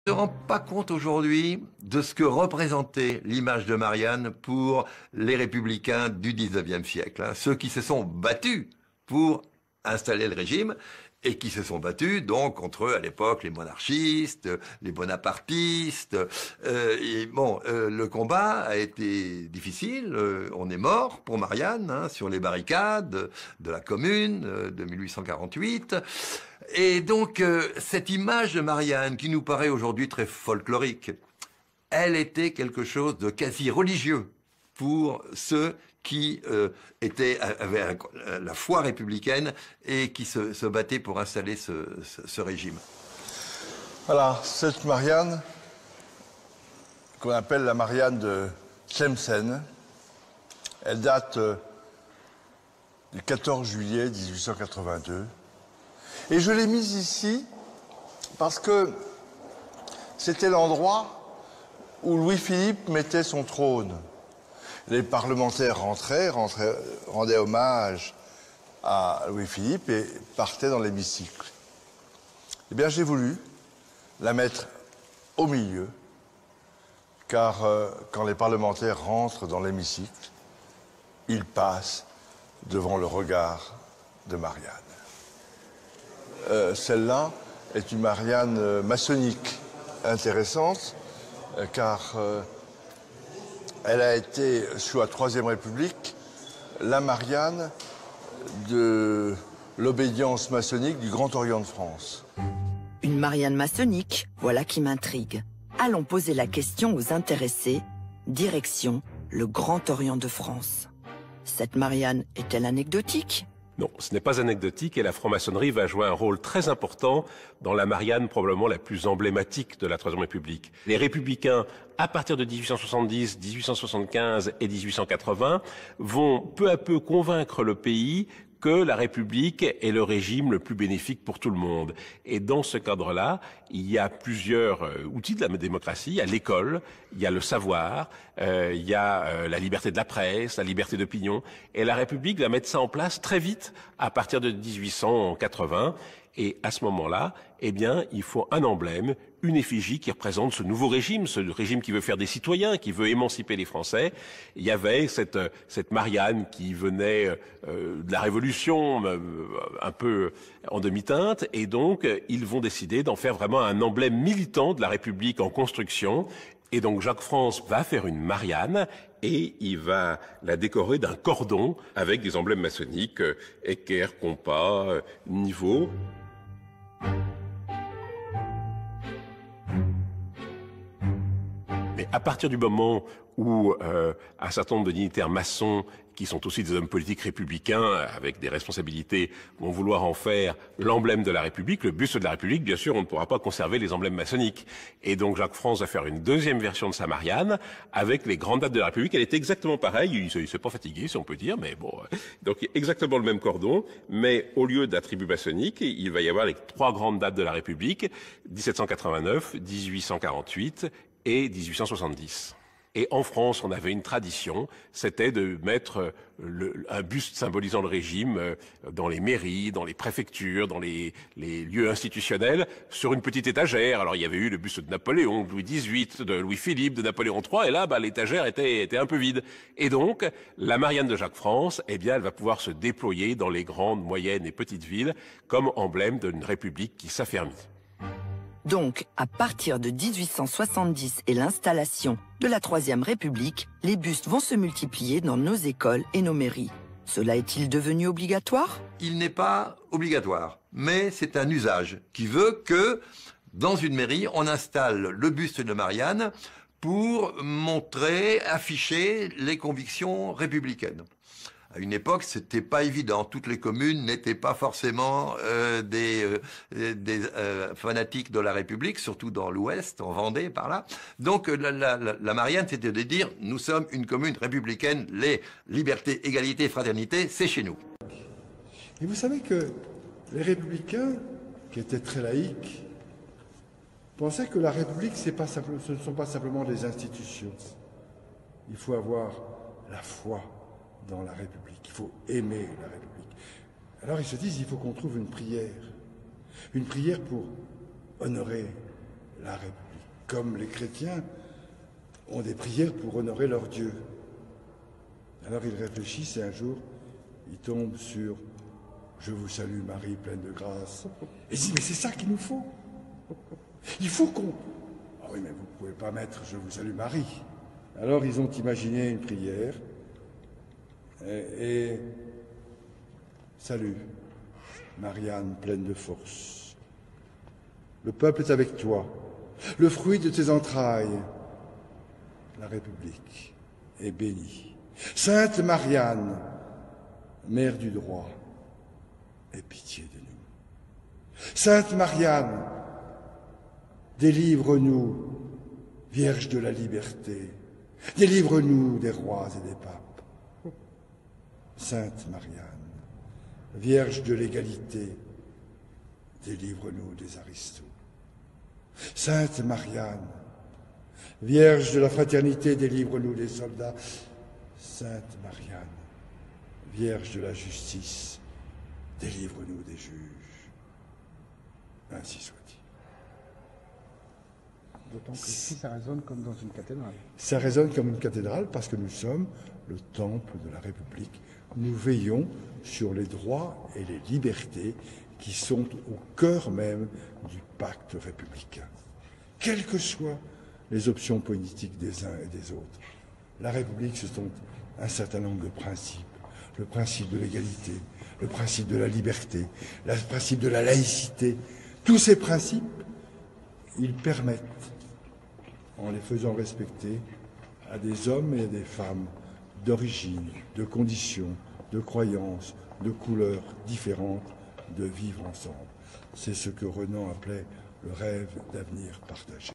Ne rend pas compte aujourd'hui de ce que représentait l'image de Marianne pour les républicains du 19e siècle, hein, ceux qui se sont battus pour installer le régime et qui se sont battus donc contre, à l'époque, les monarchistes, les bonapartistes. Le combat a été difficile. On est mort pour Marianne, hein, sur les barricades de la Commune de 1848. Et donc, cette image de Marianne, qui nous paraît aujourd'hui très folklorique, elle était quelque chose de quasi religieux pour ceux qui avaient la foi républicaine et qui se battaient pour installer ce régime. Voilà, cette Marianne, qu'on appelle la Marianne de Tlemcen, elle date du 14 juillet 1882. Et je l'ai mise ici parce que c'était l'endroit où Louis-Philippe mettait son trône. Les parlementaires rendaient hommage à Louis-Philippe et partaient dans l'hémicycle. Eh bien, j'ai voulu la mettre au milieu, car quand les parlementaires rentrent dans l'hémicycle, ils passent devant le regard de Marianne. Celle-là est une Marianne maçonnique intéressante, car elle a été, sous la Troisième République, la Marianne de l'obédience maçonnique du Grand Orient de France. Une Marianne maçonnique, voilà qui m'intrigue. Allons poser la question aux intéressés. Direction le Grand Orient de France. Cette Marianne est-elle anecdotique ? Non, ce n'est pas anecdotique et la franc-maçonnerie va jouer un rôle très important dans la Marianne probablement la plus emblématique de la Troisième République. Les républicains, à partir de 1870, 1875 et 1880, vont peu à peu convaincre le pays que la République est le régime le plus bénéfique pour tout le monde. Et dans ce cadre-là, il y a plusieurs outils de la démocratie. Il y a l'école, il y a le savoir, il y a la liberté de la presse, la liberté d'opinion. Et la République va mettre ça en place très vite, à partir de 1880. Et à ce moment-là, eh bien, il faut un emblème, une effigie qui représente ce nouveau régime, ce régime qui veut faire des citoyens, qui veut émanciper les Français. Il y avait cette Marianne qui venait de la Révolution, un peu en demi-teinte, et donc ils vont décider d'en faire vraiment un emblème militant de la République en construction. Et donc Jacques France va faire une Marianne et il va la décorer d'un cordon avec des emblèmes maçonniques, équerre, compas, niveau. Mais à partir du moment où un certain nombre de dignitaires maçons, qui sont aussi des hommes politiques républicains, avec des responsabilités, vont vouloir en faire l'emblème de la République, le buste de la République, bien sûr, on ne pourra pas conserver les emblèmes maçonniques. Et donc Jacques France va faire une deuxième version de sa Marianne, avec les grandes dates de la République. Elle est exactement pareille, il ne s'est pas fatigué, si on peut dire, mais bon. Donc exactement le même cordon, mais au lieu d'attributs maçonniques, il va y avoir les trois grandes dates de la République, 1789, 1848 et 1870. Et en France, on avait une tradition, c'était de mettre un buste symbolisant le régime dans les mairies, dans les préfectures, dans les lieux institutionnels, sur une petite étagère. Alors il y avait eu le buste de Napoléon, de Louis XVIII, de Louis-Philippe, de Napoléon III, et là, l'étagère était un peu vide. Et donc, la Marianne de Jacques France, eh bien, elle va pouvoir se déployer dans les grandes, moyennes et petites villes comme emblème d'une république qui s'affermit. Donc, à partir de 1870 et l'installation de la Troisième République, les bustes vont se multiplier dans nos écoles et nos mairies. Cela est-il devenu obligatoire ? Il n'est pas obligatoire, mais c'est un usage qui veut que, dans une mairie, on installe le buste de Marianne pour montrer, afficher les convictions républicaines. À une époque, c'était pas évident. Toutes les communes n'étaient pas forcément des fanatiques de la République, surtout dans l'Ouest, en Vendée, par là. Donc, la Marianne, c'était de dire, nous sommes une commune républicaine, les libertés, égalité, fraternité, c'est chez nous. Et vous savez que les républicains, qui étaient très laïcs, pensaient que la République, ce ne sont pas simplement des institutions. Il faut avoir la foi dans la République. Il faut aimer la République. Alors ils se disent, il faut qu'on trouve une prière pour honorer la République. Comme les chrétiens ont des prières pour honorer leur Dieu. Alors ils réfléchissent et un jour, ils tombent sur « Je vous salue Marie, pleine de grâce ». Et ils disent « Mais c'est ça qu'il nous faut. Il faut qu'on... » Ah oui, mais vous ne pouvez pas mettre « Je vous salue Marie ». Alors ils ont imaginé une prière et salut, Marianne, pleine de force. Le peuple est avec toi. Le fruit de tes entrailles, la République, est bénie. Sainte Marianne, mère du droit, aie pitié de nous. Sainte Marianne, délivre-nous, Vierge de la liberté. Délivre-nous des rois et des papes. Sainte Marianne, Vierge de l'égalité, délivre-nous des aristos. Sainte Marianne, Vierge de la fraternité, délivre-nous des soldats. Sainte Marianne, Vierge de la justice, délivre-nous des juges. Ainsi soit-il. D'autant que ici, ça résonne comme dans une cathédrale. Ça résonne comme une cathédrale parce que nous sommes le temple de la République. Nous veillons sur les droits et les libertés qui sont au cœur même du pacte républicain. Quelles que soient les options politiques des uns et des autres, la République, ce sont un certain nombre de principes. Le principe de l'égalité, le principe de la liberté, le principe de la laïcité. Tous ces principes, ils permettent, en les faisant respecter, à des hommes et à des femmes d'origine, de conditions, de croyances, de couleurs différentes, de vivre ensemble. C'est ce que Renan appelait le rêve d'avenir partagé.